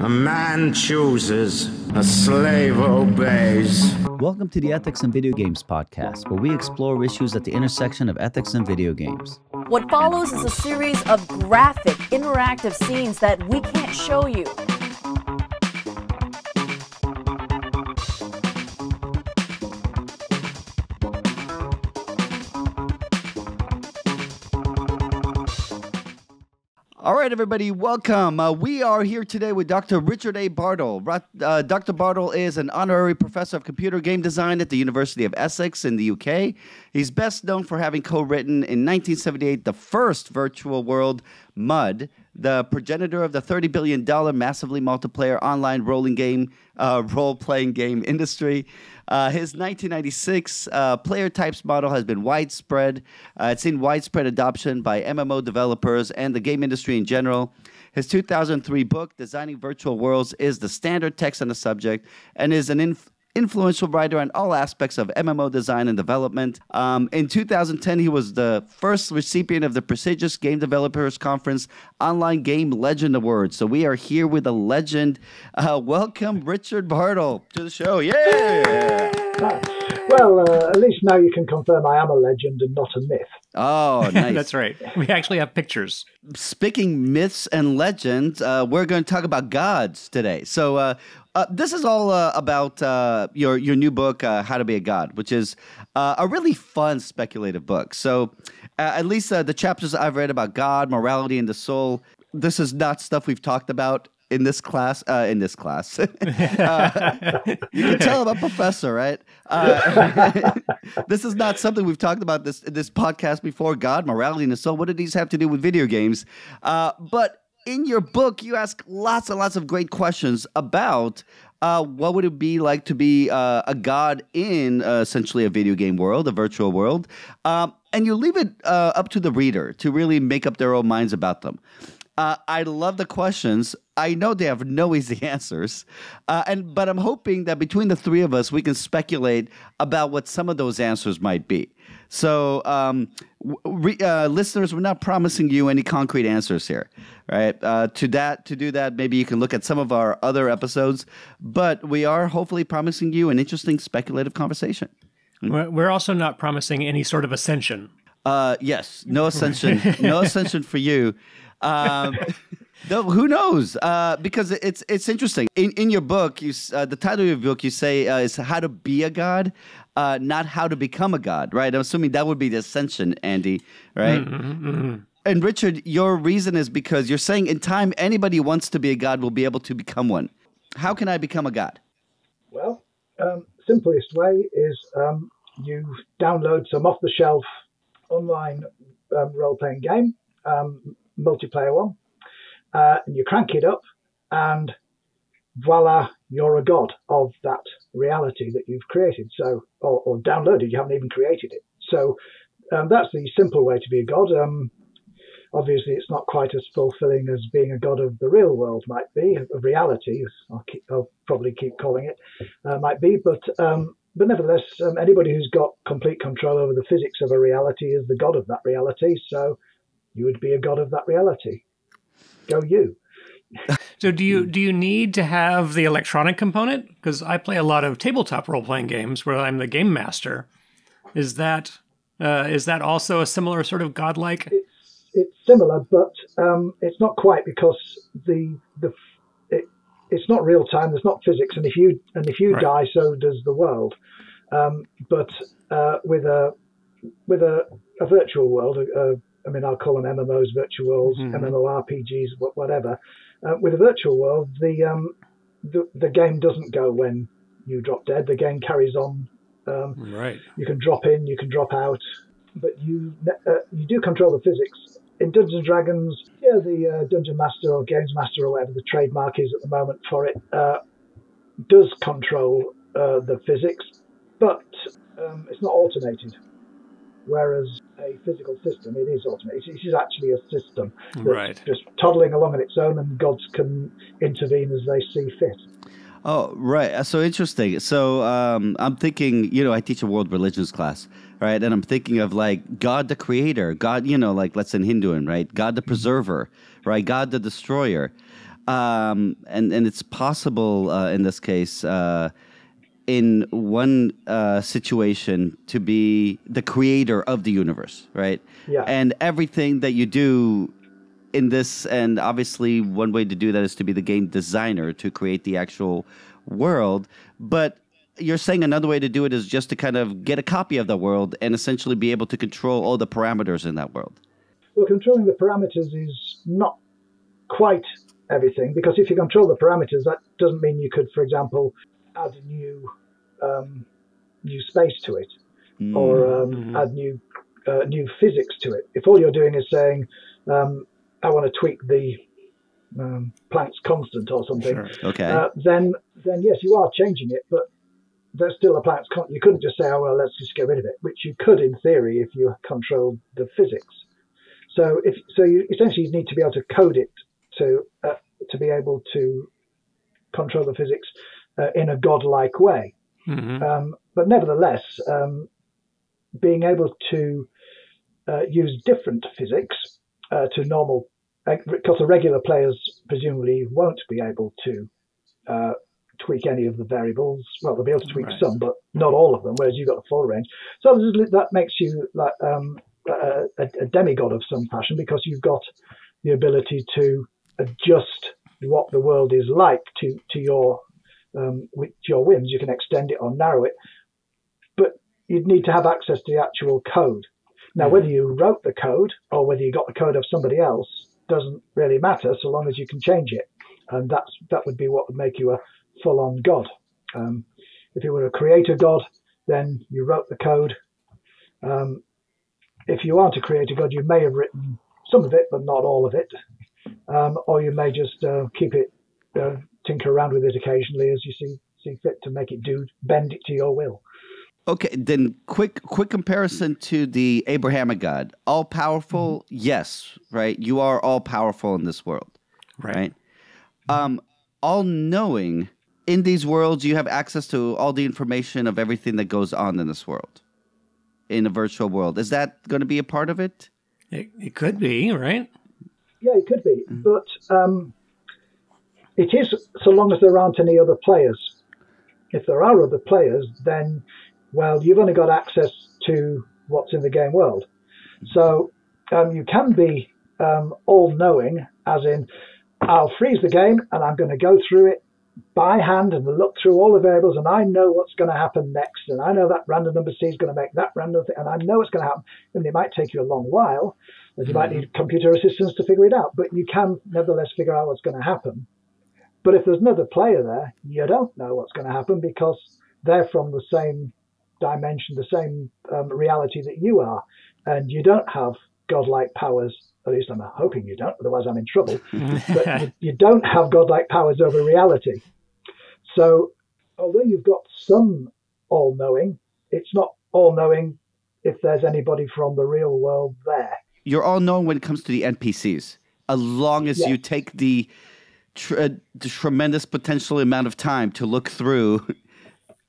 A man chooses, a slave obeys. Welcome to the Ethics in Video Games podcast, where we explore issues at the intersection of ethics and video games. What follows is a series of graphic, interactive scenes that we can't show you. All right, everybody, welcome. We are here today with Dr. Richard A. Bartle. Dr. Bartle is an honorary professor of computer game design at the University of Essex in the UK. He's best known for having co-written in 1978 the first virtual world, Mud, the progenitor of the $30 billion massively multiplayer online role-playing game industry. His 1996 player types model has been widespread. It's seen widespread adoption by MMO developers and the game industry in general. His 2003 book, Designing Virtual Worlds, is the standard text on the subject and is an influential writer on all aspects of MMO design and development. In 2010, he was the first recipient of the prestigious Game Developers Conference Online Game Legend Award. So we are here with a legend. Welcome, Richard Bartle, to the show. Yeah! Well, at least now you can confirm I am a legend and not a myth. Oh, nice. That's right. We actually have pictures. Speaking myths and legends, we're going to talk about gods today. So this is all about your new book, How to Be a God, which is a really fun speculative book. So at least the chapters I've read about God, morality, and the soul, this is not stuff we've talked about in this class. You can tell I'm a professor, right? This is not something we've talked about this podcast before. God, morality, and the soul. What do these have to do with video games? But in your book, you ask lots and lots of great questions about what would it be like to be a god in essentially a video game world, a virtual world, and you leave it up to the reader to really make up their own minds about them. I love the questions. I know they have no easy answers, but I'm hoping that between the three of us, we can speculate about what some of those answers might be. So, listeners, we're not promising you any concrete answers here, right? To do that, maybe you can look at some of our other episodes, but we are hopefully promising you an interesting speculative conversation. We're also not promising any sort of ascension. Yes, no ascension, no ascension for you. No, who knows? Because it's interesting. In your book, the title of your book, you say is How to Be a God, not How to Become a God, right? I'm assuming that would be the ascension, Andy, right? Mm-hmm, mm-hmm. And Richard, your reason is because you're saying in time, anybody who wants to be a God will be able to become one. How can I become a God? Well, simplest way is you download some off-the-shelf online role-playing game, multiplayer one, and you crank it up, and voila, you're a god of that reality that you've created. So, or downloaded, you haven't even created it. So that's the simple way to be a god. Obviously, it's not quite as fulfilling as being a god of the real world might be, of reality. I'll probably keep calling it, might be, but nevertheless, anybody who's got complete control over the physics of a reality is the god of that reality. So you would be a god of that reality. Go you. So do you need to have the electronic component? Because I play a lot of tabletop role-playing games where I'm the game master. Is that also a similar sort of godlike? It's similar, but it's not quite, because it's not real time. There's not physics, and if you Right. die, so does the world. But with a virtual world, I mean, I'll call them MMOs, virtual worlds, MMORPGs, whatever. With a virtual world, the game doesn't go when you drop dead. The game carries on. Right. You can drop in, you can drop out, but you do control the physics. In Dungeons & Dragons, the Dungeon Master or Games Master or whatever the trademark is at the moment for it, does control the physics, but it's not automated. Whereas a physical system, it is automated. It is actually a system that's Right. just toddling along on its own, and gods can intervene as they see fit. Oh, right. So interesting. So I'm thinking, I teach a world religions class, right? And I'm thinking of like God the creator, God, like let's say in Hinduism, right? God the preserver, right? God the destroyer. and it's possible in this case, in one situation, to be the creator of the universe, right? Yeah. And everything that you do in this, and obviously one way to do that is to be the game designer to create the actual world. But you're saying another way to do it is just to kind of get a copy of the world and essentially be able to control all the parameters in that world. Well, controlling the parameters is not quite everything, because if you control the parameters, that doesn't mean you could, for example, add new space to it, or add new physics to it. If all you're doing is saying, I want to tweak the Planck's constant or something, Sure. Okay. then yes, you are changing it, but there's still a Planck's constant. You couldn't just say, oh, well, let's just get rid of it, which you could in theory if you controlled the physics. So you essentially need to be able to code it to be able to control the physics in a godlike way. Mm-hmm. But nevertheless, being able to use different physics to normal, because the regular players presumably won't be able to tweak any of the variables. Well, they'll be able to tweak some, but not all of them, whereas you've got the full range. So that makes you like a demigod of some fashion, because you've got the ability to adjust what the world is like to your with your whims. You can extend it or narrow it, but you'd need to have access to the actual code. Now, whether you wrote the code or whether you got the code of somebody else doesn't really matter, so long as you can change it. And that would be what would make you a full-on god. If you were a creator god, then you wrote the code. If you aren't a creator god, you may have written some of it, but not all of it. Or you may just keep it, tinker around with it occasionally as you see fit to make it bend it to your will. Okay, then quick comparison to the Abrahamic God. All powerful, yes, right? You are all powerful in this world, right? All knowing, in these worlds, you have access to all the information of everything that goes on in this world, in a virtual world. Is that going to be a part of it? It could be, right? Yeah, it could be, but it is so long as there aren't any other players. If there are other players, then, well, you've only got access to what's in the game world. So you can be all-knowing, as in, I'll freeze the game and I'm going to go through it by hand and look through all the variables, and I know what's going to happen next, and I know that random number C is going to make that random thing, and I know it's going to happen. And it might take you a long while, as you might need computer assistance to figure it out, but you can nevertheless figure out what's going to happen. But if there's another player there, you don't know what's going to happen, because they're from the same dimension, the same reality that you are, and you don't have godlike powers. At least I'm hoping you don't, otherwise I'm in trouble. But you don't have godlike powers over reality. So although you've got some all-knowing, it's not all-knowing if there's anybody from the real world there. You're all-knowing when it comes to the NPCs, as long as you take the tremendous potential amount of time to look through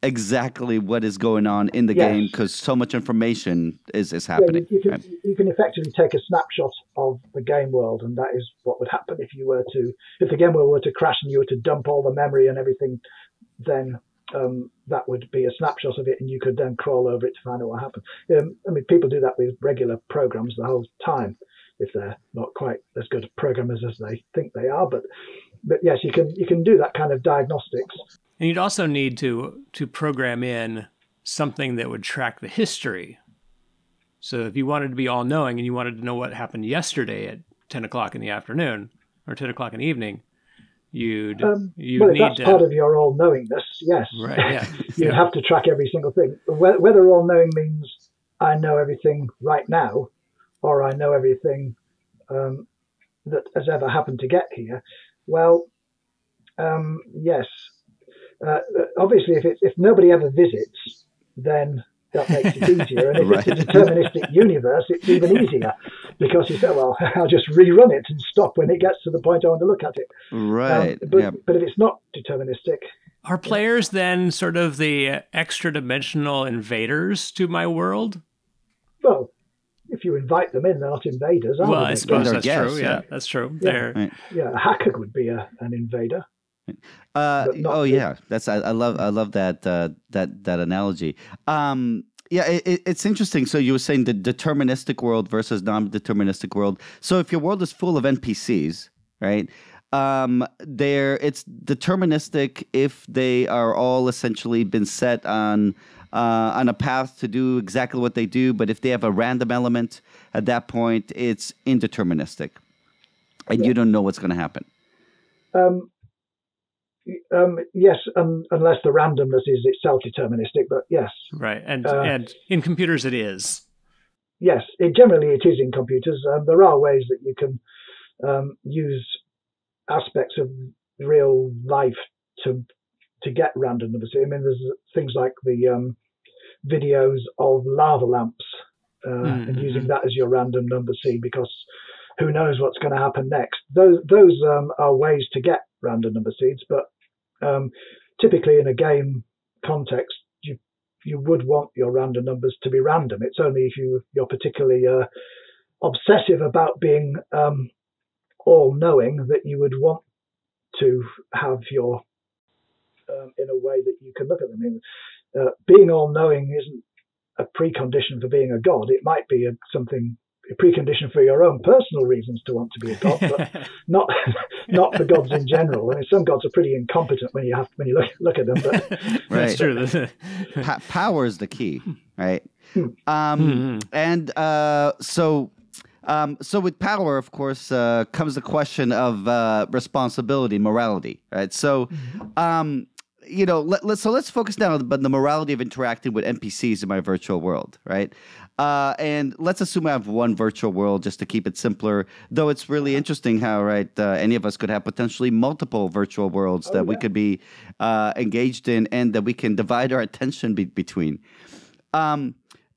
exactly what is going on in the game, because so much information is happening. Yeah, you can effectively take a snapshot of the game world, and that is what would happen if the game world were to crash and you were to dump all the memory and everything. Then that would be a snapshot of it, and you could then crawl over it to find out what happened. I mean, people do that with regular programs the whole time, if they're not quite as good programmers as they think they are. But yes, you can do that kind of diagnostics. And you'd also need to program in something that would track the history. So if you wanted to be all-knowing and you wanted to know what happened yesterday at 10 o'clock in the afternoon or 10 o'clock in the evening, you'd need that's to... part of your all-knowingness, yes. Right, yeah. You have to track every single thing. Whether all-knowing means I know everything right now, or I know everything that has ever happened to get here, well, yes. Obviously, if nobody ever visits, then that makes it easier. And if it's a deterministic universe, it's even easier, because you say, well, I'll just rerun it and stop when it gets to the point I want to look at it. Right. But if it's not deterministic... Are players then sort of the extra-dimensional invaders to my world? Well, if you invite them in, they're not invaders, are Well, they? I suppose that's guests, true. Yeah, that's true. Yeah. They're Right. Yeah, a hacker would be an invader. But not Oh the- yeah, that's I love that that analogy. Yeah, it's interesting. So you were saying the deterministic world versus non-deterministic world. So if your world is full of NPCs, right? It's deterministic if they are all essentially been set on a path to do exactly what they do. But if they have a random element at that point, it's indeterministic, and you don't know what's going to happen. Yes, unless the randomness is itself deterministic, but yes. right, and in computers it is. Yes, generally it is in computers. There are ways that you can use aspects of real life to get random numbers. I mean, there's things like the videos of lava lamps and using that as your random number seed, because who knows what's going to happen next. Those are ways to get random number seeds, but typically in a game context, you would want your random numbers to be random. It's only if you're particularly obsessive about being all-knowing that you would want to have your in a way that you can look at them. I mean, being all-knowing isn't a precondition for being a god. It might be a precondition for your own personal reasons to want to be a god, but not for gods in general. I mean, some gods are pretty incompetent when you look at them. But That's true. Power is the key, right? And so with power, of course, comes the question of responsibility, morality, right? So, let's focus now on the morality of interacting with NPCs in my virtual world, right? And let's assume I have one virtual world just to keep it simpler, though it's really interesting how, right, any of us could have potentially multiple virtual worlds that we could be engaged in and that we can divide our attention between.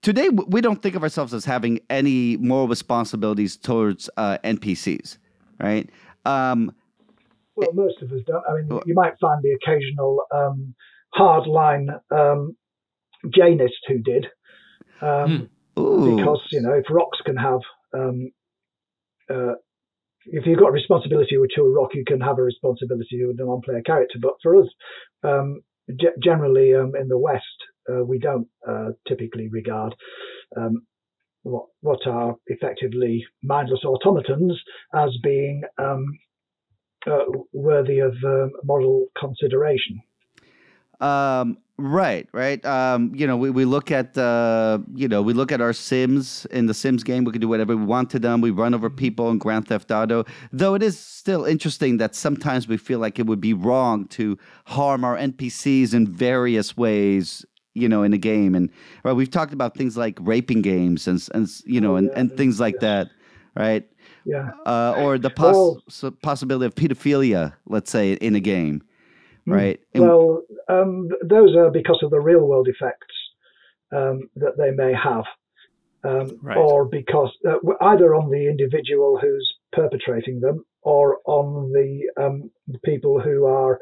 Today, we don't think of ourselves as having any moral responsibilities towards NPCs, right? Well, most of us don't. I mean, you might find the occasional hardline Jainist who did. Because, if rocks can have, if you've got a responsibility to a rock, you can have a responsibility to a non-player character. But for us, generally in the West, we don't typically regard what are effectively mindless automatons as being worthy of moral consideration. Right. We look at we look at our Sims in the Sims game. We can do whatever we want to them. We run over people in Grand Theft Auto. Though it is still interesting that sometimes we feel like it would be wrong to harm our NPCs in various ways, in a game. And we've talked about things like raping games and things like that, right? Yeah. Or the possibility of pedophilia, let's say, in a game. Right. Well, those are because of the real world effects that they may have, or because either on the individual who's perpetrating them or on the people who are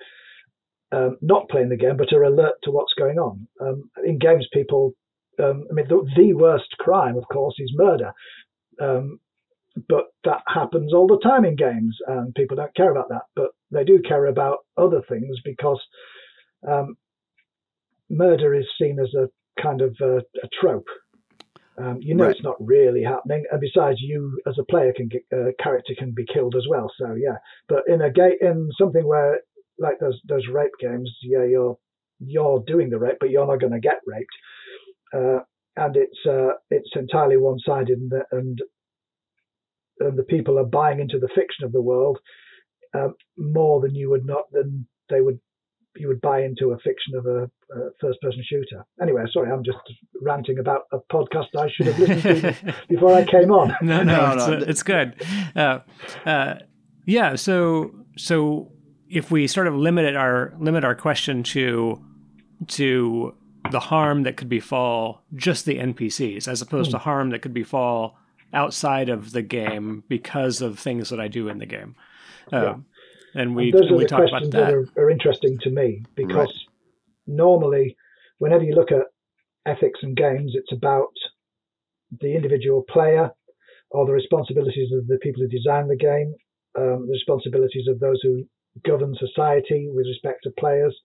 not playing the game but are alert to what's going on. In games, people, the worst crime, of course, is murder. But that happens all the time in games, and people don't care about that. But they do care about other things because murder is seen as a kind of a trope. It's not really happening, and besides, you as a player character can be killed as well. So yeah, but in something where like those rape games, you're doing the rape, but you're not going to get raped, and it's entirely one-sided, and the people are buying into the fiction of the world more than you would buy into a fiction of a first-person shooter. Anyway, sorry, I'm just ranting about a podcast I should have listened to before I came on. No, it's good. Yeah. So if we sort of limit our question to the harm that could befall just the NPCs, as opposed to harm that could befall outside of the game because of things that I do in the game. And we talk about that. Are interesting to me because normally whenever you look at ethics and games, it's about the individual player, or the responsibilities of the people who design the game, the responsibilities of those who govern society with respect to players,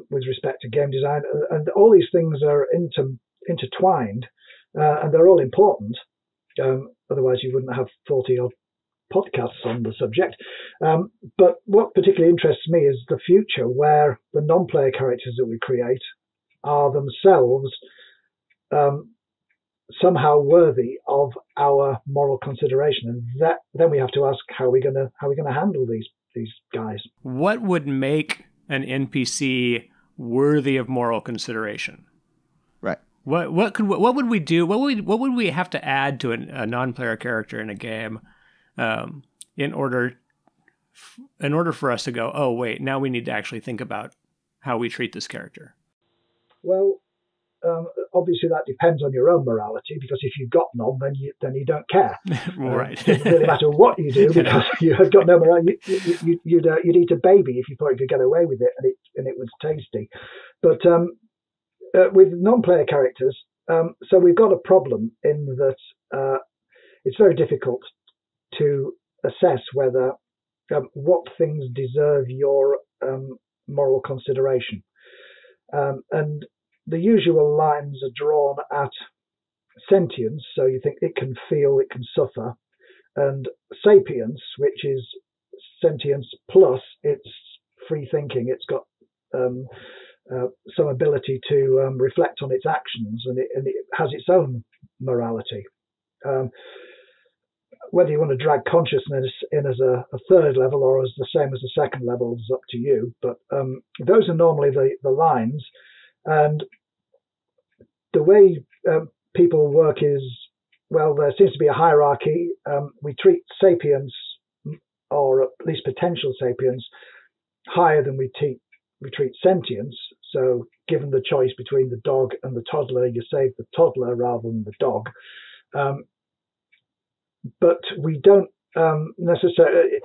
with respect to game design, and all these things are intertwined, and they're all important. Otherwise, you wouldn't have 40-odd podcasts on the subject. But what particularly interests me is the future, where the non-player characters that we create are themselves somehow worthy of our moral consideration, and then we have to ask how we're going to handle these guys. What would make an NPC worthy of moral consideration? Right. What would we do? What would we have to add to a non-player character in a game in order for us to go, oh wait, now we need to actually think about how we treat this character? Well, obviously that depends on your own morality, because if you've got none, then you don't care. Right. It doesn't really matter what you do, because you have got no morality. You'd eat a baby if you thought you could get away with it, and it was tasty. But with non-player characters, so we've got a problem in that it's very difficult to assess whether what things deserve your moral consideration, and the usual lines are drawn at sentience, so you think it can feel, it can suffer, and sapience, which is sentience plus it's free thinking, it's got some ability to reflect on its actions, and it has its own morality. Whether you want to drag consciousness in as a third level or as the same as the second level is up to you, but those are normally the lines. And the way people work is, well, there seems to be a hierarchy. We treat sapience, or at least potential sapience, higher than we treat sentience. So given the choice between the dog and the toddler, you save the toddler rather than the dog. But we don't necessarily...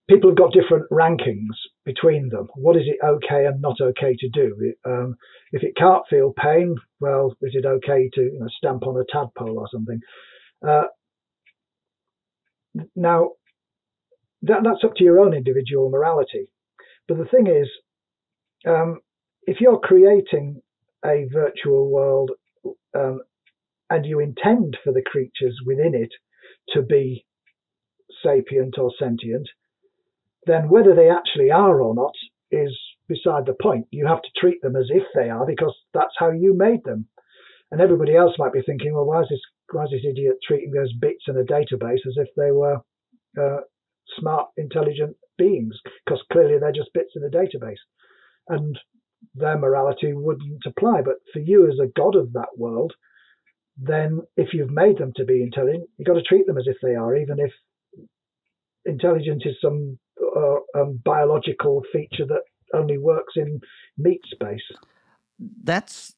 People have got different rankings between them. What is it okay and not okay to do? If it can't feel pain, well, is it okay to stamp on a tadpole or something? Now, that's up to your own individual morality. But the thing is, if you're creating a virtual world and you intend for the creatures within it to be sapient or sentient, then whether they actually are or not is beside the point. You have to treat them as if they are, because that's how you made them. And everybody else might be thinking, well, why is this idiot treating those bits in a database as if they were smart, intelligent beings? Because clearly they're just bits in a database. And their morality wouldn't apply. But for you as a god of that world, then if you've made them to be intelligent, you've got to treat them as if they are, even if intelligence is some biological feature that only works in meat space. That's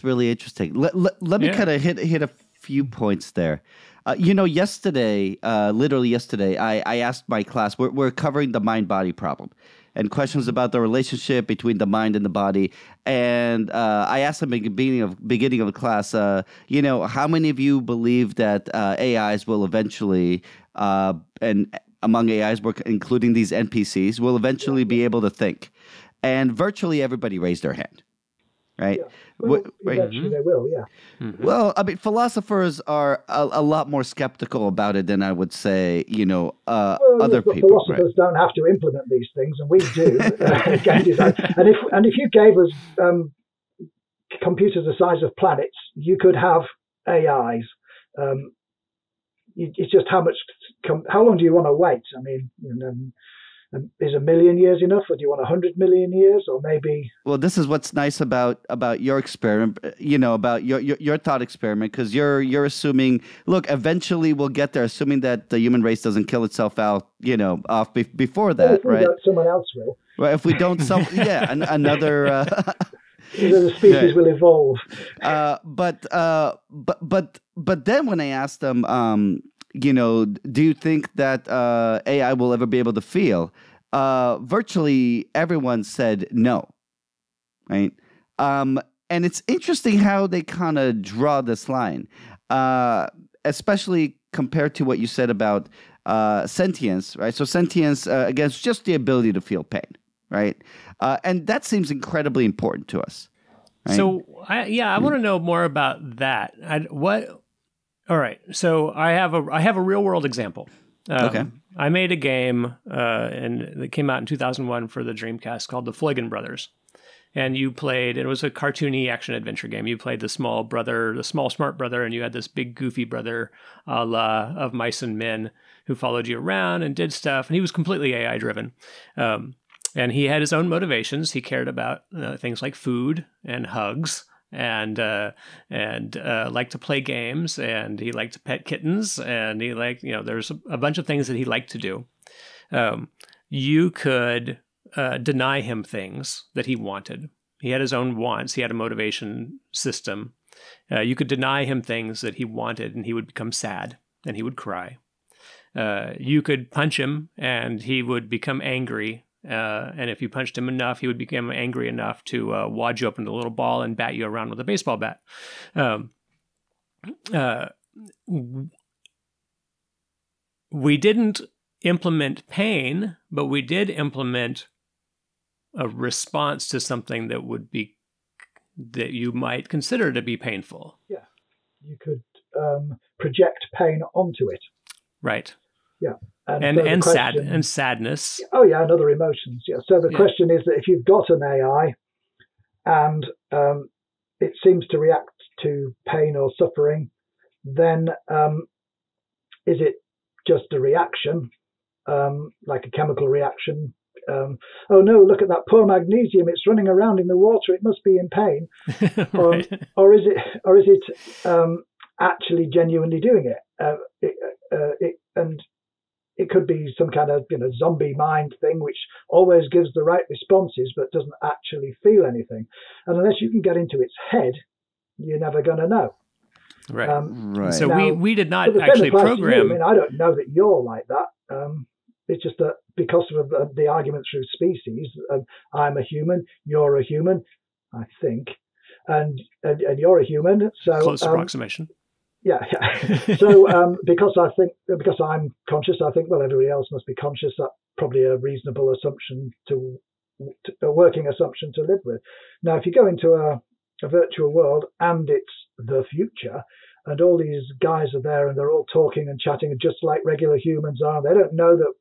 really interesting. Let me kind of hit a few points there. Yesterday, literally yesterday, I asked my class, we're covering the mind-body problem and questions about the relationship between the mind and the body. And I asked them at the beginning of the class, how many of you believe that AIs will eventually, and among AIs, including these NPCs, will eventually be able to think? And virtually everybody raised their hand. Right? Yeah. Well, eventually they will, yeah. Mm-hmm. Well, I mean, philosophers are a lot more skeptical about it than I would say, other people. Philosophers don't have to implement these things, and we do. Game design. And if you gave us computers the size of planets, you could have AIs. It's just how long do you want to wait? I mean, is 1 million years enough, or do you want 100 million years, or maybe? Well, this is what's nice about your experiment, about your thought experiment, because you're assuming, look, eventually we'll get there, assuming that the human race doesn't kill itself out, off before that, right? Someone else will. Right, if we don't, another. The species will evolve. But then when I asked them, do you think that AI will ever be able to feel? Virtually everyone said no, right? And it's interesting how they kind of draw this line, especially compared to what you said about sentience, right? So sentience, again, is just the ability to feel pain, right? And that seems incredibly important to us. Right? So, I want to know more about that. All right. So I have a real world example. Okay. I made a game, and it came out in 2001 for the Dreamcast called The Fliggin Brothers. And you played, it was a cartoony action adventure game. You played the small smart brother, and you had this big goofy brother, a la of Mice and Men, who followed you around and did stuff. And he was completely AI driven. And he had his own motivations. He cared about things like food and hugs, and liked to play games, and he liked to pet kittens, and he liked, there's a bunch of things that he liked to do. You could deny him things that he wanted. He had his own wants. He had a motivation system. You could deny him things that he wanted, and he would become sad, and he would cry. You could punch him, and he would become angry. And if you punched him enough, he would become angry enough to wad you up into a little ball and bat you around with a baseball bat. We didn't implement pain, but we did implement a response to something that you might consider to be painful. Yeah, you could project pain onto it. Right. Yeah. And sadness. Oh yeah, and other emotions. Yeah. So the question is that if you've got an AI and it seems to react to pain or suffering, then is it just a reaction, like a chemical reaction? Oh no, look at that poor magnesium! It's running around in the water. It must be in pain. Right. Or is it actually genuinely doing it? And it could be some kind of zombie mind thing, which always gives the right responses but doesn't actually feel anything. And unless you can get into its head, you're never going to know. Right. Right. So now, we did not actually program. I mean, I don't know that you're like that. It's just that because of the argument through species, I'm a human, you're a human, I think, and you're a human. So close approximation. Yeah. So because I'm conscious, I think, well, everybody else must be conscious. That's probably a reasonable assumption a working assumption to live with. Now, if you go into a virtual world and it's the future, and all these guys are there and they're all talking and chatting just like regular humans are, they don't know that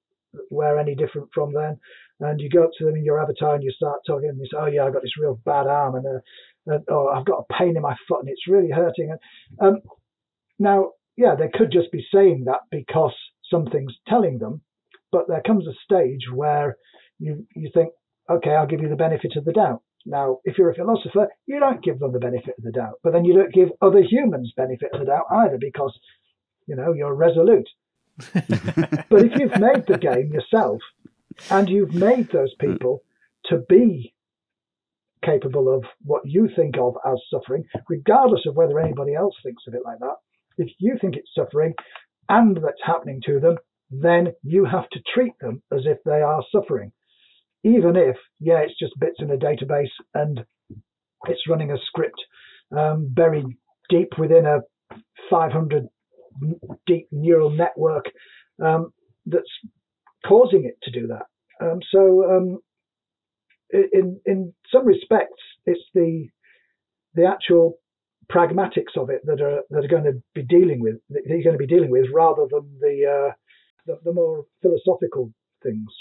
we're any different from them. And you go up to them in your avatar and you start talking, and you say, "Oh yeah, I've got this real bad arm, and I've got a pain in my foot and it's really hurting." And now, yeah, they could just be saying that because something's telling them, but there comes a stage where you think, okay, I'll give you the benefit of the doubt. Now, if you're a philosopher, you don't give them the benefit of the doubt, but then you don't give other humans benefit of the doubt either because, you're resolute. But if you've made the game yourself and you've made those people to be capable of what you think of as suffering, regardless of whether anybody else thinks of it like that, if you think it's suffering and that's happening to them, then you have to treat them as if they are suffering. Even if, it's just bits in a database and it's running a script buried deep within a 500 deep neural network that's causing it to do that. In some respects, it's the actual pragmatics of it that are going to be dealing with rather than the more philosophical things.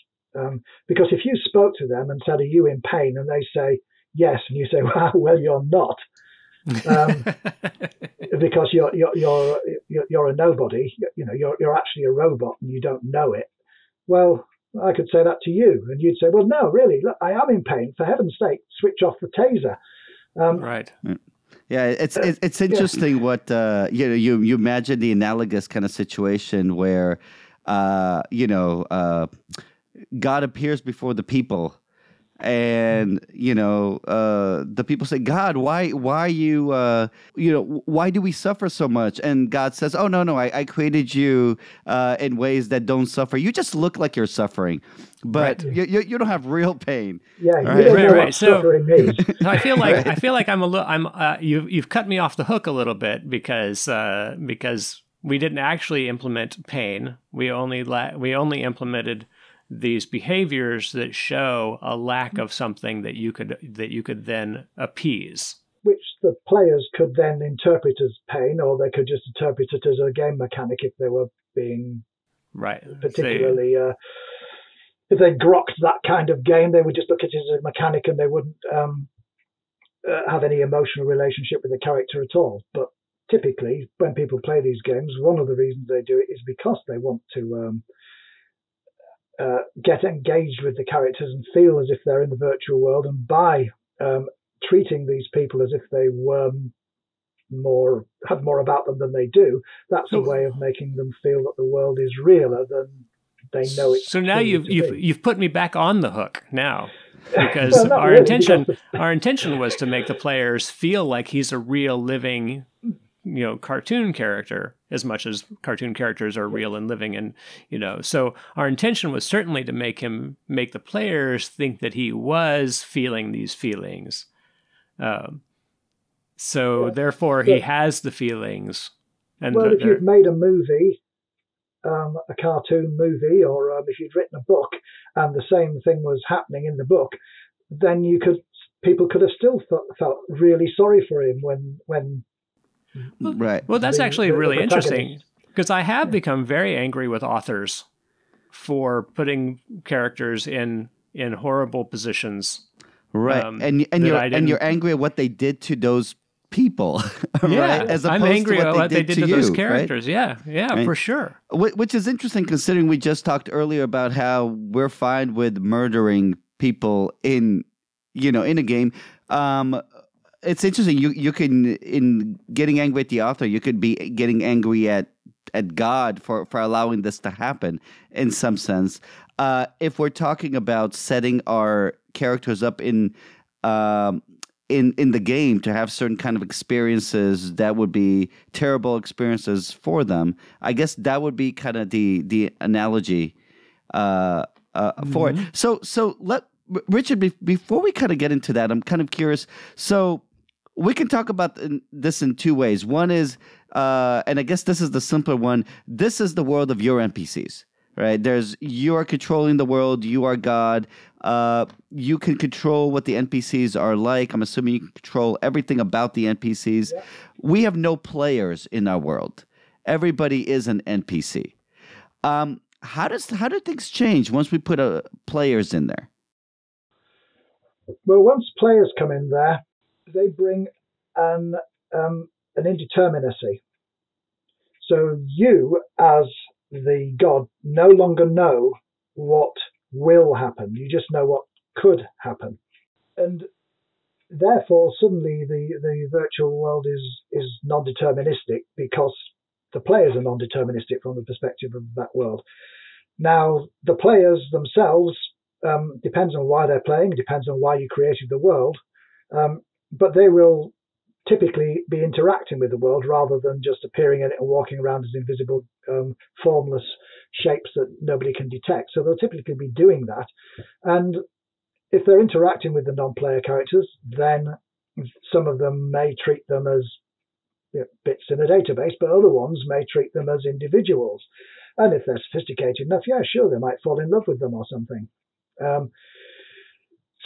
Because if you spoke to them and said, "Are you in pain?" and they say yes, and you say, "Well, you're not," because you're a nobody. You're actually a robot and you don't know it. Well, I could say that to you, and you'd say, "Well, no, really, look, I am in pain. For heaven's sake, switch off the taser." Right. Yeah, it's interesting what you imagine the analogous kind of situation where God appears before the people and the people say, God, why you why do we suffer so much? And God says, oh no, I created you in ways that don't suffer. You just look like you're suffering, but you don't have real pain. Yeah, right? you don't know what suffering means. I feel like you've cut me off the hook a little bit because we didn't actually implement pain. We only implemented these behaviors that show a lack of something that you could then appease, which the players could then interpret as pain, or they could just interpret it as a game mechanic if they were being particularly. If they grokked that kind of game, they would just look at it as a mechanic, and they wouldn't have any emotional relationship with the character at all. But typically, when people play these games, one of the reasons they do it is because they want to get engaged with the characters and feel as if they're in the virtual world. And by treating these people as if they were had more about them than they do, that's a way of making them feel that the world is realer than they know it. So now you've put me back on the hook now. Because our intention was to make the players feel like he's a real living cartoon character, as much as cartoon characters are real and living, and so our intention was certainly to make the players think that he was feeling these feelings. Therefore he has the feelings. And if you've made a movie, a cartoon movie, or if you'd written a book and the same thing was happening in the book, then people could have still felt really sorry for him when right. Well, that's actually really interesting, because I have become very angry with authors for putting characters in horrible positions. Right, and you're angry at what they did to those people. Yeah, right? As I'm angry at what they did to those characters. Right? Yeah, right? For sure. Which is interesting, considering we just talked earlier about how we're fine with murdering people in a game. It's interesting. You can, in getting angry at the author, you could be getting angry at God for allowing this to happen in some sense. If we're talking about setting our characters up in the game to have certain kind of experiences that would be terrible experiences for them, I guess that would be kind of the analogy for it. So Richard, before we kind of get into that, I'm kind of curious. So we can talk about this in two ways. One is, and I guess this is the simpler one, this is the world of your NPCs, right? You are controlling the world, you are God. You can control what the NPCs are like. I'm assuming you can control everything about the NPCs. Yeah. We have no players in our world. Everybody is an NPC. How do things change once we put players in there? Well, once players come in there, they bring an indeterminacy. So you, as the god, no longer know what will happen. You just know what could happen. And therefore, suddenly the virtual world is non-deterministic, because the players are non-deterministic from the perspective of that world. Now, the players themselves, depends on why they're playing, depends on why you created the world, but they will typically be interacting with the world rather than just appearing in it and walking around as invisible, formless shapes that nobody can detect. So they'll typically be doing that. And if they're interacting with the non-player characters, then some of them may treat them as bits in a database, but other ones may treat them as individuals. And if they're sophisticated enough, yeah, sure, they might fall in love with them or something.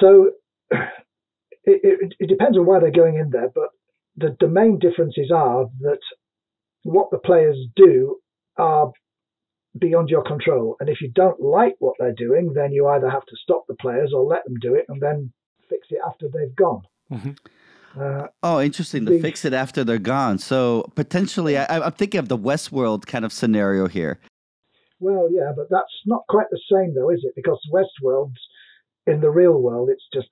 So it depends on why they're going in there, but the main differences are that what the players do are beyond your control. And if you don't like what they're doing, then you either have to stop the players or let them do it and then fix it after they've gone. Mm-hmm. Interesting. To fix it after they're gone. So potentially, I'm thinking of the Westworld kind of scenario here. Well, yeah, but that's not quite the same, though, is it? Because Westworld's in the real world, it's just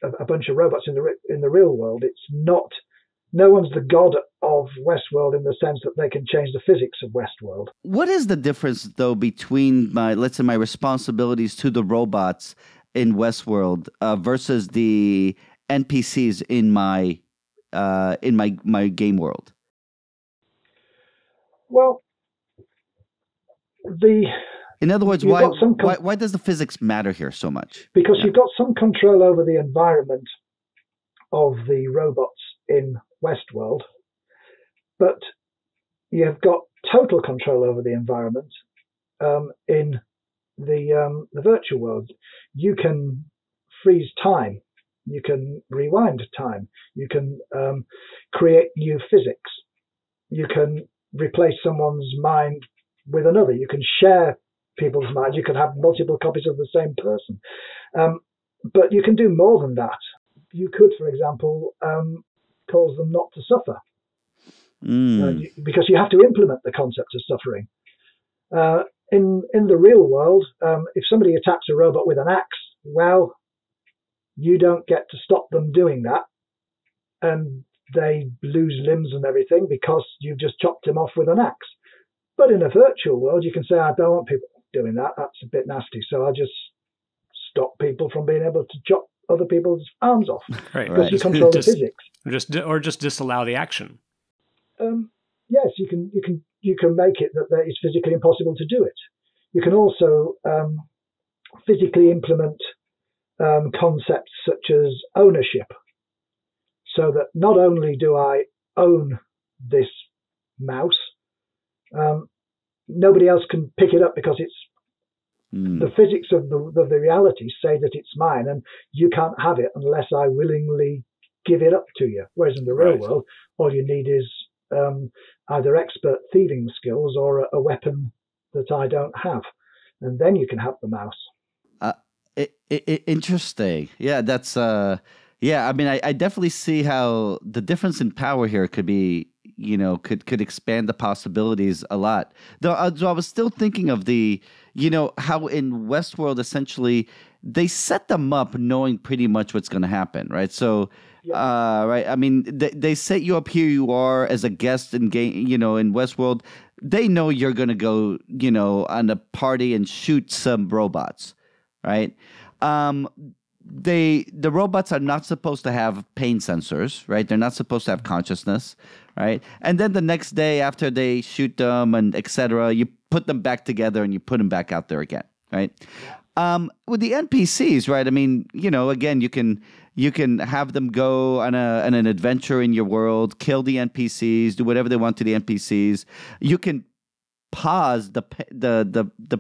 a bunch of robots in the real world. It's not. No one's the god of Westworld in the sense that they can change the physics of Westworld. What is the difference, though, between my responsibilities to the robots in Westworld versus the NPCs in my game world? Well, in other words, why does the physics matter here so much? Because you've got some control over the environment of the robots in Westworld, but you've got total control over the environment in the virtual world. You can freeze time, you can rewind time, you can create new physics, you can replace someone's mind with another, you can share people's minds, you can have multiple copies of the same person. But you can do more than that. You could, for example, cause them not to suffer. Because you have to implement the concept of suffering. In the real world, if somebody attacks a robot with an axe, well, you don't get to stop them doing that, and they lose limbs and everything because you've just chopped him off with an axe. But in a virtual world, you can say, I don't want people doing that. That's a bit nasty. So I just stop people from being able to chop other people's arms off. Right. Because you control the physics. Or just disallow the action. Yes, you can make it that it's physically impossible to do it. You can also physically implement concepts such as ownership, so that not only do I own this mouse, nobody else can pick it up because it's the physics of the reality say that it's mine, and you can't have it unless I willingly give it up to you. Whereas in the real world, all you need is either expert thieving skills or a weapon that I don't have, and then you can have the mouse. Interesting. Yeah, that's yeah. I mean, I definitely see how the difference in power here could be, could expand the possibilities a lot. Though, so I was still thinking of how in Westworld essentially they set them up knowing pretty much what's going to happen, right? So. Right. I mean, they set you up. Here you are as a guest in game. In Westworld, they know you're gonna go, on a party and shoot some robots, right? The robots are not supposed to have pain sensors, right? They're not supposed to have consciousness, right? And then the next day after they shoot them and etc., you put them back together and you put them back out there again, right? With the NPCs, right? I mean, again, you can have them go on an adventure in your world, kill the NPCs, do whatever they want to the NPCs. You can pause the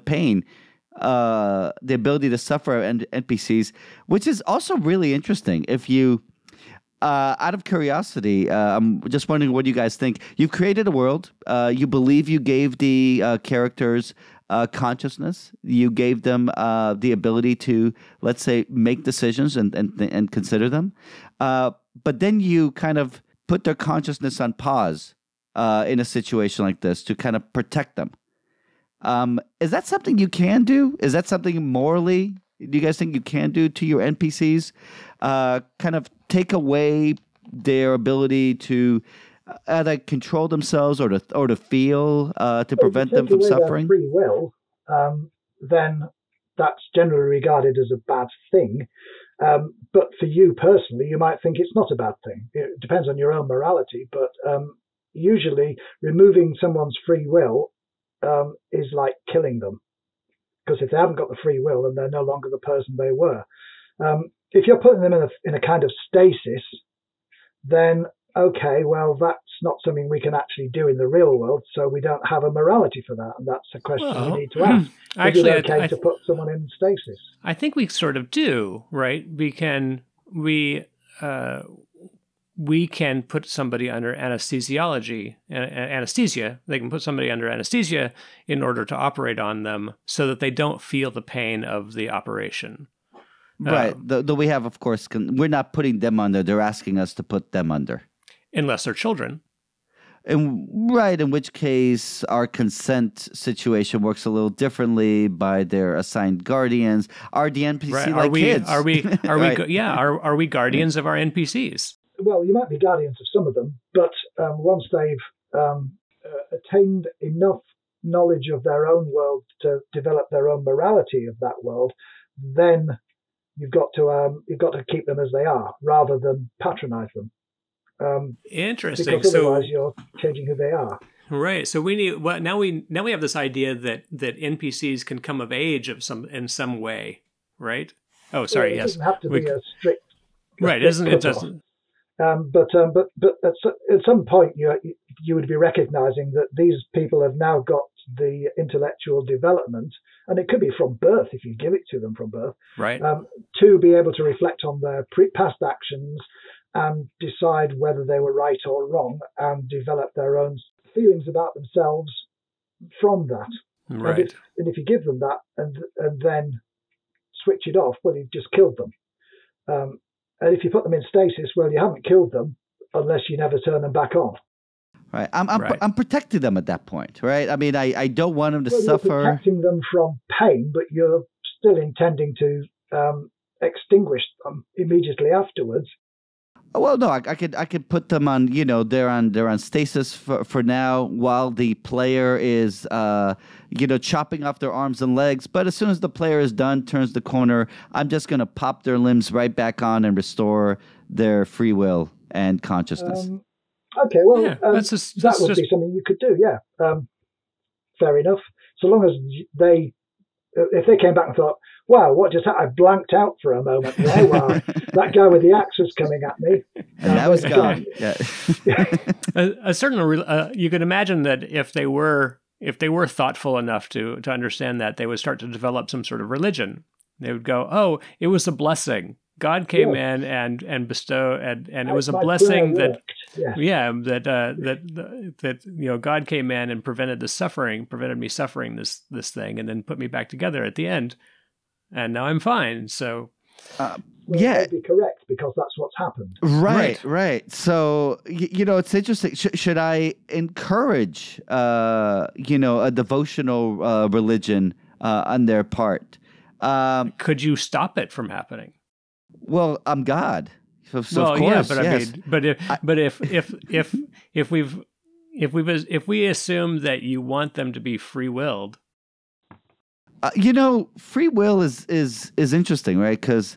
pain, the ability to suffer NPCs, which is also really interesting. If you, out of curiosity, I'm just wondering what you guys think. You've created a world. You believe you gave the characters consciousness. You gave them the ability to, let's say, make decisions and consider them. But then you kind of put their consciousness on pause in a situation like this to kind of protect them. Is that something you can do? Is that something morally, do you guys think you can do to your NPCs? Kind of take away their ability to either control themselves or to feel, to prevent them from suffering? Free will, then that's generally regarded as a bad thing. But for you personally, you might think it's not a bad thing. It depends on your own morality. But usually, removing someone's free will is like killing them, because if they haven't got the free will, then they're no longer the person they were. If you're putting them in a kind of stasis, then okay, well, that's not something we can actually do in the real world, so we don't have a morality for that, and that's a question we need to ask. Actually, is it okay to put someone in stasis? I think we sort of do, right? We can put somebody under anesthesia. They can put somebody under anesthesia in order to operate on them so that they don't feel the pain of the operation. Right. Though we have, of course, we're not putting them under. They're asking us to put them under. Unless they're children. And right, in which case our consent situation works a little differently by their assigned guardians. Are the NPC like kids? Are we Right. are we guardians of our NPCs? Well, you might be guardians of some of them, but once they've attained enough knowledge of their own world to develop their own morality of that world, then you've got to keep them as they are rather than patronize them. Interesting. Because otherwise you're changing who they are. Right. So we need now we have this idea that NPCs can come of age in some way, right? Oh, sorry. Well, it yes. doesn't have to be a strict. Right. It doesn't. But at some point you would be recognizing that these people have now got the intellectual development, and it could be from birth if you give it to them from birth, right? To be able to reflect on their past actions and decide whether they were right or wrong, and develop their own feelings about themselves from that. Right. And if you give them that and then switch it off, well, you've just killed them. And if you put them in stasis, well, you haven't killed them unless you never turn them back on. Right. I'm protecting them at that point, right? I mean, I don't want them to suffer. You're protecting them from pain, but you're still intending to extinguish them immediately afterwards. Well, no, I could put them on, they're on stasis for now while the player is, chopping off their arms and legs. But as soon as the player is done, turns the corner, I'm just going to pop their limbs right back on and restore their free will and consciousness. Okay, well, yeah, that would be something you could do, yeah. Fair enough. So long as if they came back and thought, wow, what just happened? I blanked out for a moment there while that guy with the axe was coming at me. And that was gone. Yeah. You could imagine that if they were thoughtful enough to understand that, they would start to develop some sort of religion. They would go, oh, it was a blessing. God came in and bestowed, and it was a blessing that, God came in and prevented me suffering this thing, and then put me back together at the end, and now I'm fine. So, that'd be correct because that's what's happened. Right. So, it's interesting. Should I encourage, a devotional religion on their part? Could you stop it from happening? Well, I'm God, so of course. Yeah, but yes. I mean, if we assume that you want them to be free-willed, free will is interesting, right? Because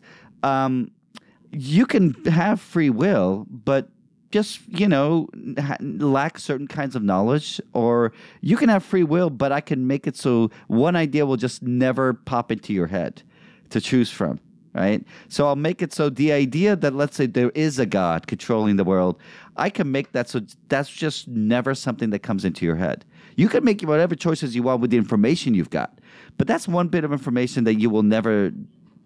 you can have free will, but just lack certain kinds of knowledge, or you can have free will, but I can make it so one idea will just never pop into your head to choose from. Right? So I'll make it so the idea that, let's say, there is a God controlling the world, I can make that so that's just never something that comes into your head. You can make whatever choices you want with the information you've got, but that's one bit of information that you will never,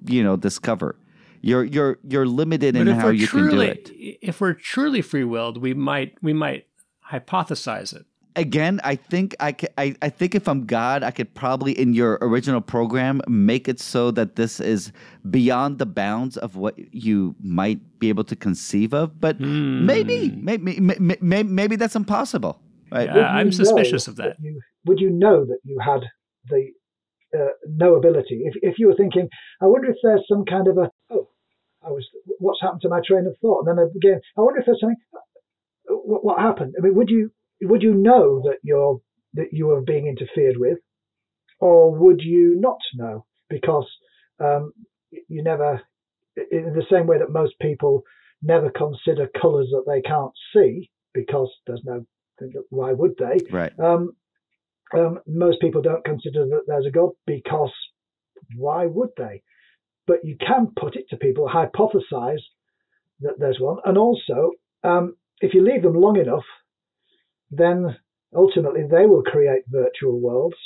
discover. You're limited in how you can do it. If we're truly free-willed, we might hypothesize it. Again, I think if I'm God, I could probably, in your original program, make it so that this is beyond the bounds of what you might be able to conceive of. But maybe that's impossible. Right? Yeah, I'm suspicious of that. Would you know that you had the knowability? If you were thinking, I wonder if there's some kind of what's happened to my train of thought? And then again, I wonder if there's something. What happened? I mean, would you know that you are being interfered with, or would you not know because you never, in the same way that most people never consider colours that they can't see because there's no, why would they? Right. Most people don't consider that there's a God because why would they? But you can put it to people, hypothesize that there's one, and also if you leave them long enough, then ultimately they will create virtual worlds.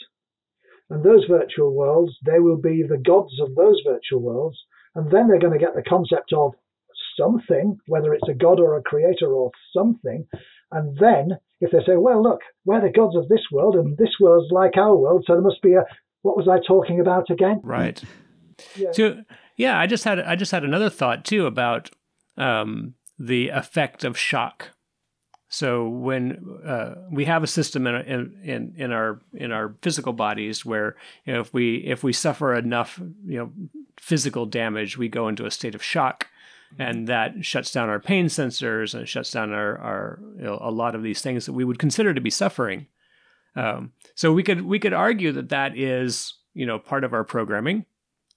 And those virtual worlds, they will be the gods of those virtual worlds. And then they're going to get the concept of something, whether it's a god or a creator or something. And then if they say, well, look, we're the gods of this world and this world's like our world, so there must be what was I talking about again? Right. Yeah. So, yeah, I just had another thought too about the effect of shock. So when we have a system in our physical bodies where if we suffer enough physical damage, we go into a state of shock, and that shuts down our pain sensors and shuts down our a lot of these things that we would consider to be suffering. So we could argue that is part of our programming,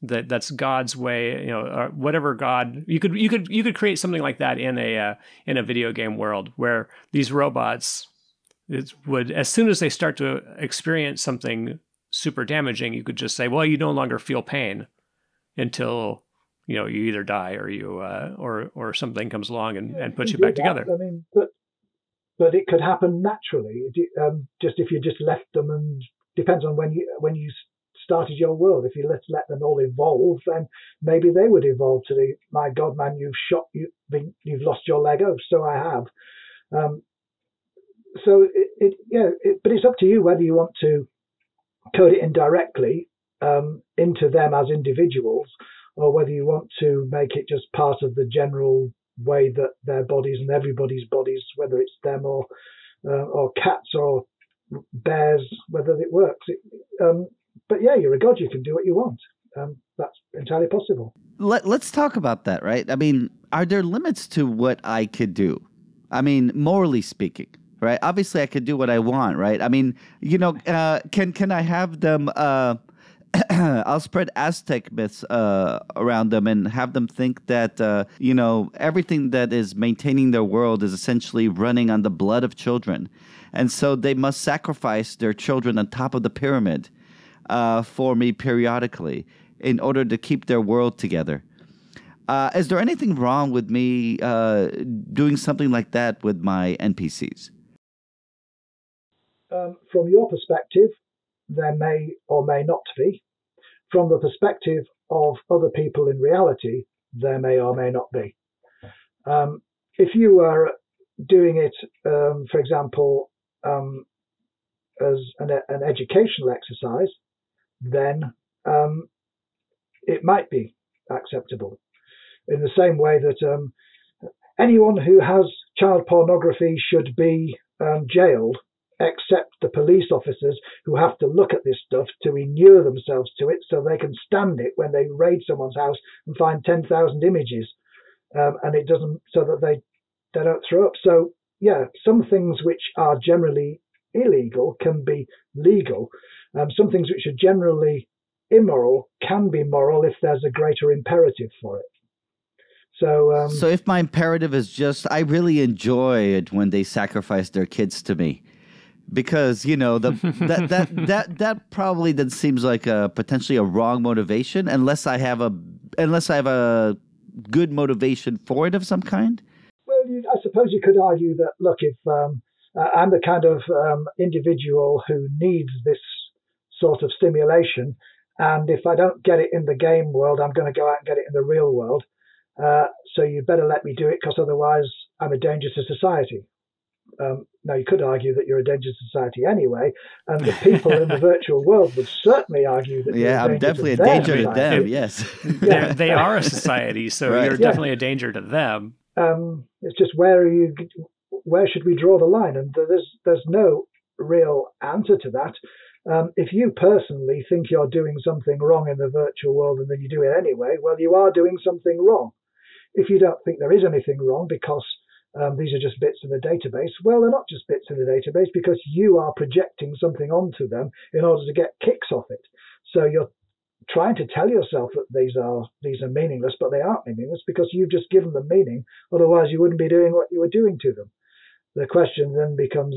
that's God's way, you know, or whatever God, you could create something like that in a video game world where these robots would, as soon as they start to experience something super damaging, you could just say, well, you no longer feel pain until, you know, you either die or you or something comes along and puts you back together. I mean, but it could happen naturally. Just if you just left them, and depends on when you started your world. If you let them all evolve, then maybe they would evolve to the, my God, man, you've lost your leg. Oh, so I have. So but it's up to you whether you want to code it indirectly into them as individuals, or whether you want to make it just part of the general way that their bodies and everybody's bodies, whether it's them or cats or bears, whether it works. But yeah, you're a god. You can do what you want. That's entirely possible. Let's talk about that, right? I mean, are there limits to what I could do? I mean, morally speaking, right? Obviously, I could do what I want, right? I mean, you know, can I have them? I'll spread Aztec myths around them and have them think that, you know, everything that is maintaining their world is essentially running on the blood of children. And so they must sacrifice their children on top of the pyramid for me periodically in order to keep their world together. Is there anything wrong with me doing something like that with my NPCs? From your perspective, there may or may not be. From the perspective of other people in reality, there may or may not be. If you were doing it, for example, as an educational exercise, then it might be acceptable. In the same way that anyone who has child pornography should be jailed, except the police officers who have to look at this stuff to inure themselves to it so they can stand it when they raid someone's house and find 10,000 images, and it doesn't, so that they don't throw up. So yeah, some things which are generally illegal can be legal. Some things which are generally immoral can be moral if there's a greater imperative for it. So if my imperative is just, I really enjoy it when they sacrifice their kids to me, because, you know, that probably then seems like potentially a wrong motivation, unless I have a good motivation for it of some kind. Well, I suppose you could argue that, look, if I'm the kind of individual who needs this sort of stimulation, and if I don't get it in the game world, I'm going to go out and get it in the real world. So you better let me do it, because otherwise I'm a danger to society. Now, you could argue that you're a danger to society anyway, and the people in the virtual world would certainly argue that you're I'm definitely a danger to them, yes. They are a society, so right. You're definitely a danger to them. It's just where should we draw the line? And there's no real answer to that. If you personally think you're doing something wrong in the virtual world and then you do it anyway, well, you are doing something wrong. If you don't think there is anything wrong because these are just bits in the database, well, they're not just bits in the database, because you are projecting something onto them in order to get kicks off it. So you're trying to tell yourself that these are meaningless, but they aren't meaningless because you've just given them meaning. Otherwise, you wouldn't be doing what you were doing to them. The question then becomes: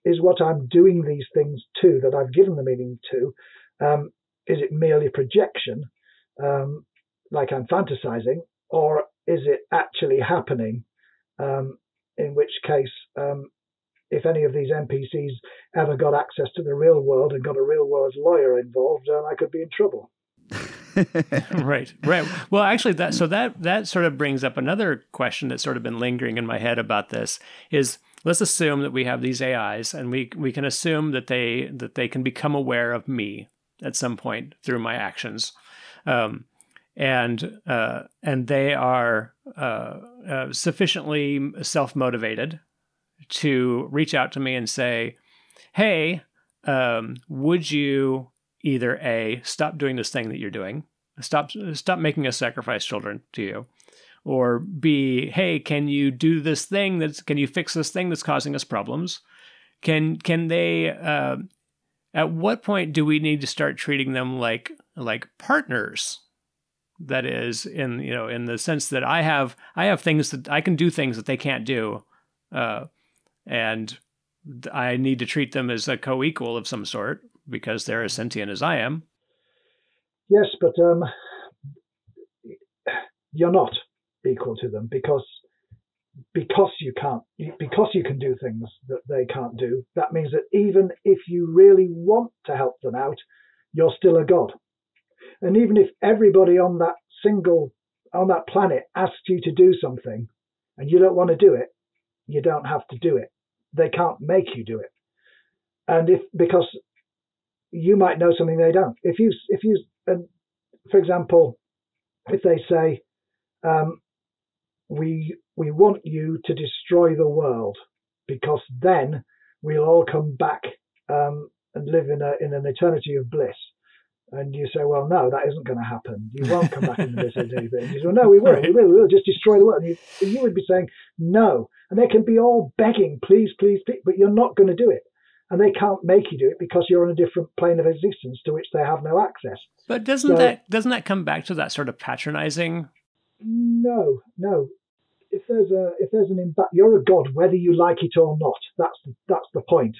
is what I'm doing these things to, that I've given the meaning to, is it merely projection, like I'm fantasizing, or is it actually happening? In which case, if any of these NPCs ever got access to the real world and got a real world lawyer involved, I could be in trouble. Right. Well, actually, that sort of brings up another question that's sort of been lingering in my head about this. Is, let's assume that we have these AIs, and we can assume that they can become aware of me at some point through my actions, and they are sufficiently self-motivated to reach out to me and say, "Hey, would you either A, stop doing this thing that you're doing, stop making us sacrifice children to you, or B, hey, can you do this thing can you fix this thing that's causing us problems?" Can they? At what point do we need to start treating them like like partners. That is in the sense that I have things that I can do things that they can't do, and I need to treat them as a co-equal of some sort because they're as sentient as I am. Yes, but you're not equal to them because you can do things that they can't do. That means that even if you really want to help them out, you're still a god. And even if everybody on that planet asks you to do something and you don't want to do it, you don't have to do it. They can't make you do it. And because you might know something they don't. If you for example, if they say, we want you to destroy the world because then we'll all come back and live in an eternity of bliss. And you say, well, no, that isn't going to happen. You won't come back into this eternity. And you say, well, no, we will. We'll just destroy the world. And you would be saying, no. And they can be all begging, please, please, please, but you're not going to do it. And they can't make you do it because you're on a different plane of existence to which they have no access. But doesn't that come back to that sort of patronizing? No. If there's an impact, you're a god whether you like it or not. That's the point.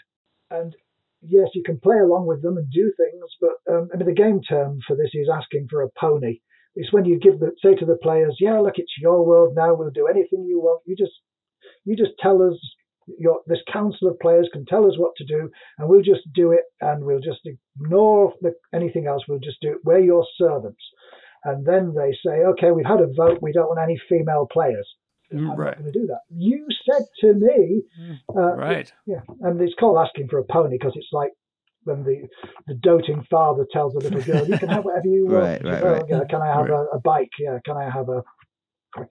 And yes, you can play along with them and do things, but the game term for this is asking for a pony. It's when you say to the players, yeah, look, it's your world now. We'll do anything you want. You just tell us. This council of players can tell us what to do, and we'll just do it, and we'll just ignore anything else. We'll just do it. We're your servants. And then they say, okay, we've had a vote. We don't want any female players. I'm not going to do that. You said to me, right? Yeah, and it's called asking for a pony because it's like when the doting father tells the little girl, "You can have whatever you want." Right. Yeah, can I have a bike? Yeah, can I have a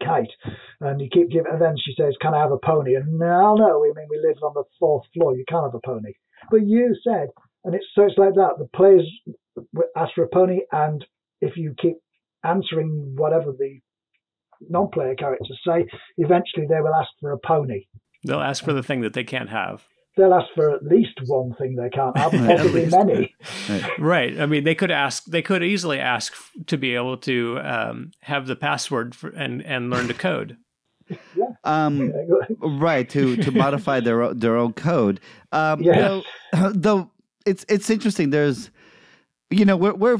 kite? And you keep giving, and then she says, "Can I have a pony?" And no, we live on the 4th floor. You can't have a pony. But you said, and it's like that. The players ask for a pony, and if you keep answering whatever the non-player characters say, eventually they will ask for a pony. They'll ask for the thing that they can't have. They'll ask for at least one thing they can't have, possibly many. Right. I mean, they could easily ask to be able to have the password and learn to code. Yeah. Right, to modify their own code. Yes. Though it's interesting. There's, we're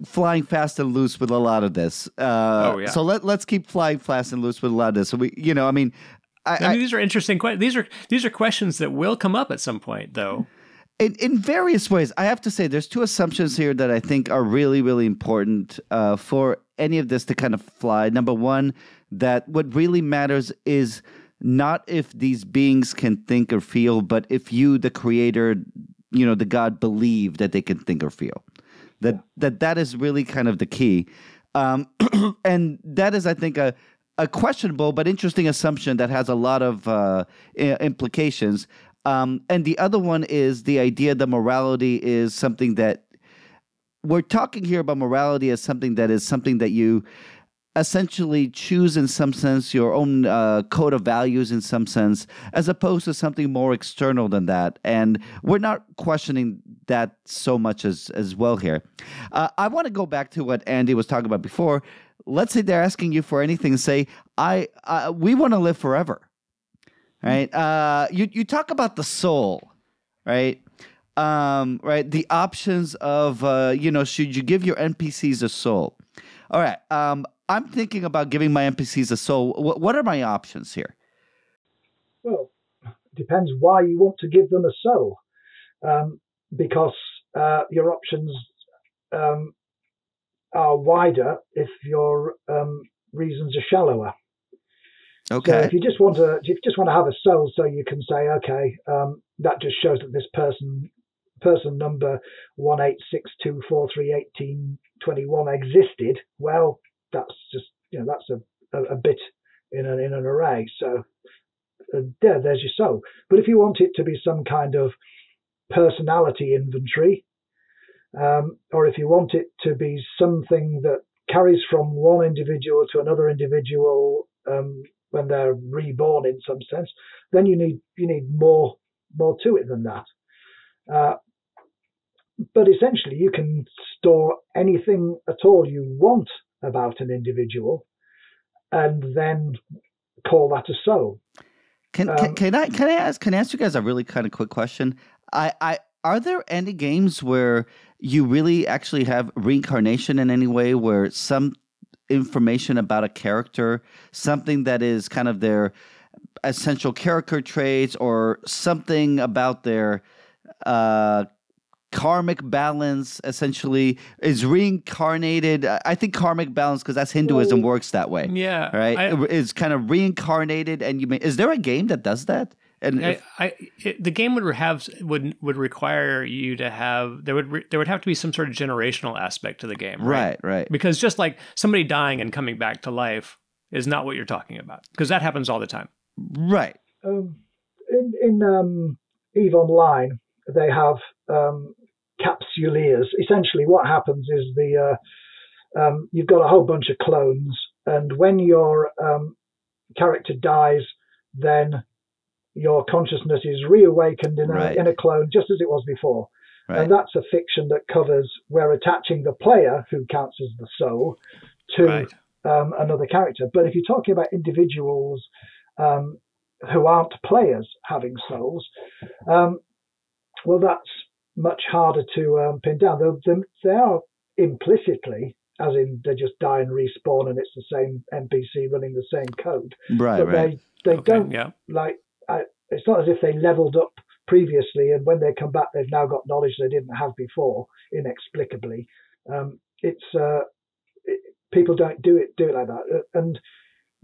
flying fast and loose with a lot of this. So let's keep flying fast and loose with a lot of this. So these are interesting questions. These are questions that will come up at some point, though. In various ways, I have to say, there's two assumptions here that I think are really, really important for any of this to kind of fly. Number one, that what really matters is not if these beings can think or feel, but if you, the creator, the God, believe that they can think or feel. That is really kind of the key. And that is, I think, a questionable but interesting assumption that has a lot of implications. And the other one is the idea that morality is something that we're talking here about. Morality as something that you essentially choose in some sense, your own code of values in some sense, as opposed to something more external than that. And we're not questioning that so much as well here. I want to go back to what Andy was talking about before. Let's say they're asking you for anything. Say, we want to live forever, right? You talk about the soul, right? Right. The options of, should you give your NPCs a soul? All right. I'm thinking about giving my NPCs a soul. What are my options here? Well, it depends why you want to give them a soul. Because your options are wider if your reasons are shallower. Okay. So if you just want to have a soul, so you can say, okay, that just shows that this person number 186243181 existed. Well, that's just that's a bit in an array. So there's your soul. But if you want it to be some kind of personality inventory, or if you want it to be something that carries from one individual to another individual when they're reborn in some sense, then you need more to it than that. but essentially, you can store anything at all you want about an individual, and then call that a soul. Can I ask you guys a really kind of quick question? Are there any games where you really actually have reincarnation in any way, where some information about a character, something that is kind of their essential character traits, or something about their karmic balance essentially is reincarnated? I think karmic balance, because that's Hinduism, works that way. Yeah, right. It's kind of reincarnated, and is there a game that does that? And the game would require you to have there would have to be some sort of generational aspect to the game, right? Right. Because just like somebody dying and coming back to life is not what you're talking about, because that happens all the time. Right. In EVE Online, they have capsuleers. Essentially, what happens is you've got a whole bunch of clones, and when your character dies, then your consciousness is reawakened in a clone, just as it was before. Right. And that's a fiction that covers where attaching the player, who counts as the soul, to another character. But if you're talking about individuals who aren't players having souls, well, that's much harder to pin down. They are implicitly, as in they just die and respawn, and it's the same NPC running the same code. Right. But they don't like. It's not as if they leveled up previously, and when they come back, they've now got knowledge they didn't have before, inexplicably. People don't do it like that, and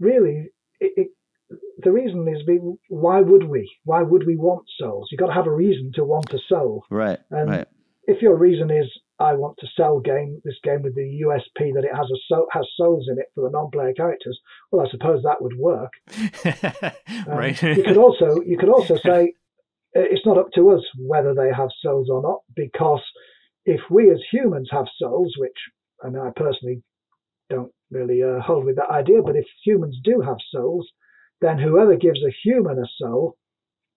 really, the reason is, why would we? Why would we want souls? You've got to have a reason to want a soul, right? And if your reason is, I want to sell this game with the USP that it has souls in it for the non-player characters, well, I suppose that would work. Right. You could also say it's not up to us whether they have souls or not, because if we as humans have souls, which I personally don't really hold with that idea, but if humans do have souls, then whoever gives a human a soul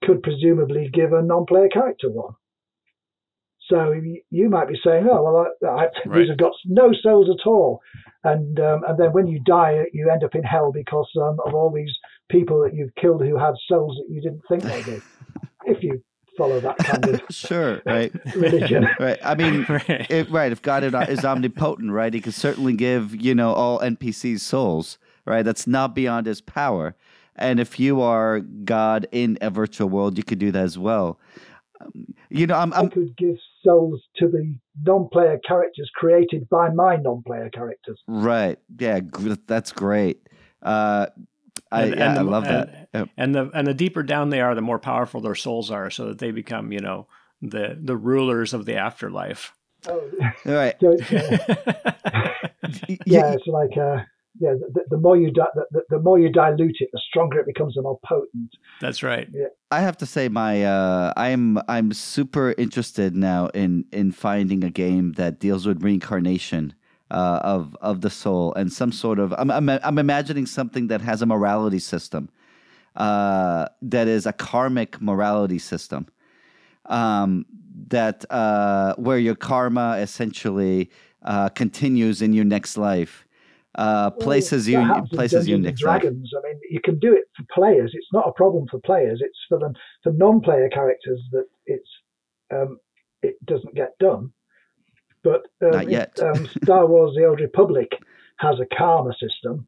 could presumably give a non-player character one. So you might be saying, oh, well, these have got no souls at all. And then when you die, you end up in hell because of all these people that you've killed who had souls that you didn't think they did. If you follow that kind of religion. Right. I mean, if God is omnipotent, right, he could certainly give, all NPCs souls, right? That's not beyond his power. And if you are God in a virtual world, you could do that as well. I could give souls to the non-player characters created by my non-player characters. Right. Yeah, that's great. I love that. And the deeper down they are, the more powerful their souls are, so that they become, the rulers of the afterlife. Oh, right. So it's like the more you dilute it, the stronger it becomes, the more potent. That's right. Yeah. I have to say, I'm super interested now in finding a game that deals with reincarnation of the soul, and some sort of I'm imagining something that has a morality system, that is a karmic morality system, that where your karma essentially continues in your next life. Places you next Dragons. I mean, you can do it for players. It's not a problem for players. It's for non-player characters that it doesn't get done. But not yet. Star Wars: The Old Republic has a karma system.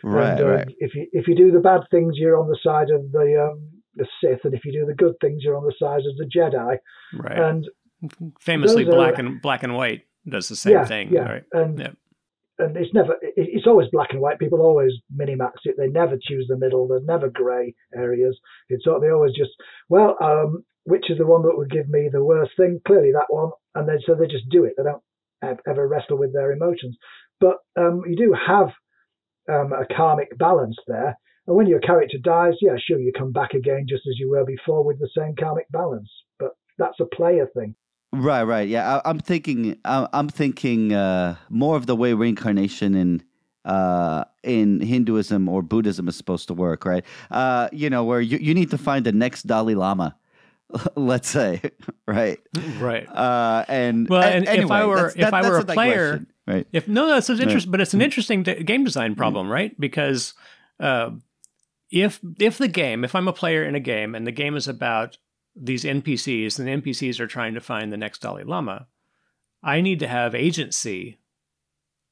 Right. If you do the bad things, you're on the side of the Sith, and if you do the good things, you're on the side of the Jedi. Right. And famously, black and white does the same thing. Yeah. Right. And it's always black and white. People always minimax it. They never choose the middle. There's never grey areas. They always just, which is the one that would give me the worst thing? Clearly that one. And then so they just do it. They don't ever wrestle with their emotions. But you do have a karmic balance there. And when your character dies, yeah, sure, you come back again just as you were before with the same karmic balance. But that's a player thing. Right. Yeah, I'm thinking more of the way reincarnation in Hinduism or Buddhism is supposed to work, right? Where you need to find the next Dalai Lama, let's say, right? Right. And If I were that's a player, right? That's interesting, but it's an interesting game design problem, right? Because if I'm a player in a game and the game is about these NPCs, and the NPCs are trying to find the next Dalai Lama, I need to have agency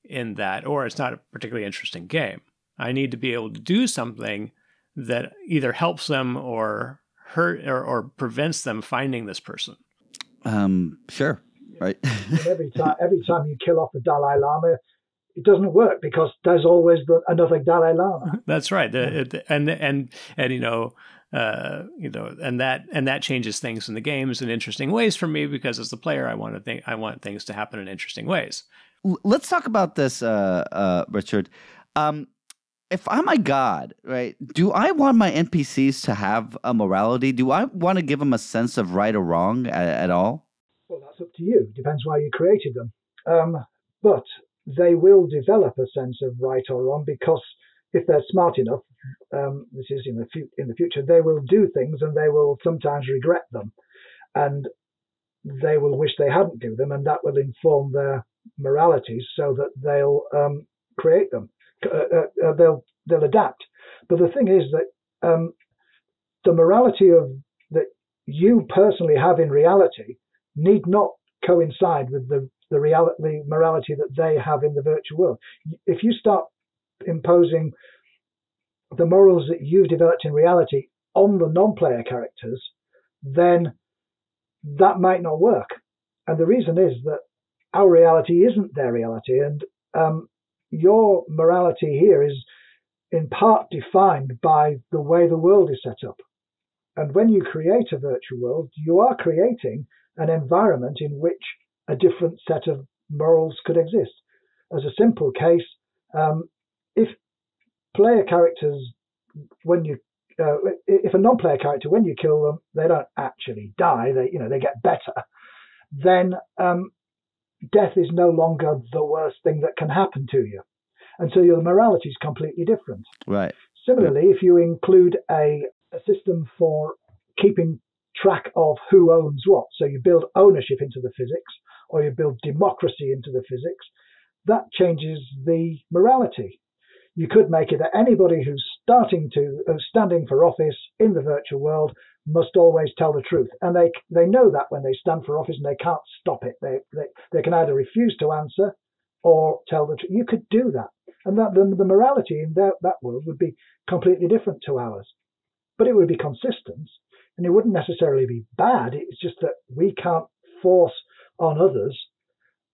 in that, or it's not a particularly interesting game. I need to be able to do something that either helps them or hurt or prevents them finding this person. Sure, right. And every time you kill off the Dalai Lama, it doesn't work because there's always another Dalai Lama. That's right. And that changes things in the games in interesting ways for me, because as the player, I want things to happen in interesting ways. Let's talk about this, Richard. If I'm a god, right, do I want my NPCs to have a morality? Do I want to give them a sense of right or wrong at all? Well, that's up to you. Depends why you created them. But they will develop a sense of right or wrong, because if they're smart enough, this is in the future, they will do things and they will sometimes regret them. And they will wish they hadn't do them, and that will inform their moralities so that they'll create them. They'll adapt. But the thing is that the morality that you personally have in reality need not coincide with the morality that they have in the virtual world. If you start imposing the morals that you've developed in reality on the non-player characters, then that might not work. And the reason is that our reality isn't their reality, and your morality here is in part defined by the way the world is set up. And when you create a virtual world, you are creating an environment in which a different set of morals could exist. As a simple case, if player characters, if a non-player character, when you kill them, they don't actually die, they get better, then death is no longer the worst thing that can happen to you. And so your morality is completely different. Right. Similarly, if you include a system for keeping track of who owns what, so you build ownership into the physics, or you build democracy into the physics, that changes the morality. You could make it that anybody who's standing for office in the virtual world must always tell the truth. And they know that when they stand for office, and they can't stop it. They can either refuse to answer or tell the truth. You could do that. And that the morality in that world would be completely different to ours. But it would be consistent, and it wouldn't necessarily be bad. It's just that we can't force on others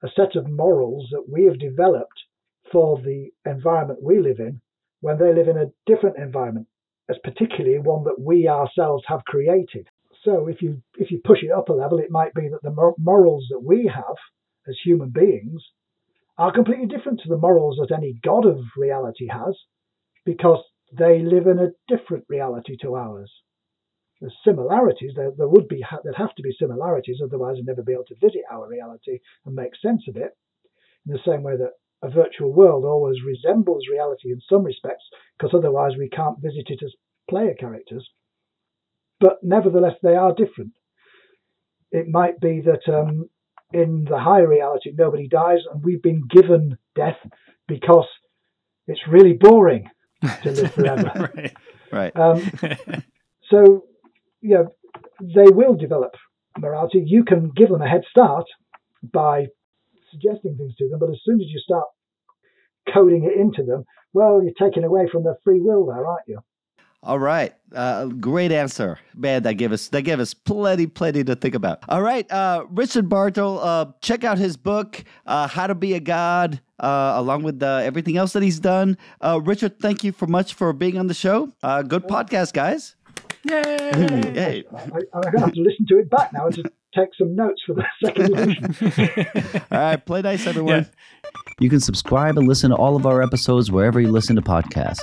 a set of morals that we have developed for the environment we live in when they live in a different environment, as particularly one that we ourselves have created. So if you push it up a level, it might be that the morals that we have as human beings are completely different to the morals that any god of reality has, because they live in a different reality to ours. There's similarities. There'd have to be similarities, otherwise we'd never be able to visit our reality and make sense of it. In the same way that a virtual world always resembles reality in some respects, because otherwise we can't visit it as player characters. But nevertheless, they are different. It might be that in the higher reality, nobody dies, and we've been given death because it's really boring to live forever. Right. So, they will develop morality. You can give them a head start by suggesting things to them, but as soon as you start coding it into them, well, you're taking away from their free will there, aren't you? All right. Great answer. Man, that gave us plenty to think about. All right. Richard Bartle, check out his book, How to Be a God, along with everything else that he's done. Richard, thank you much for being on the show. Good podcast, guys. Yay! Yay. I'm going to have to listen to it back now and just take some notes for the second edition. All right. Play nice, everyone. Yeah. You can subscribe and listen to all of our episodes wherever you listen to podcasts.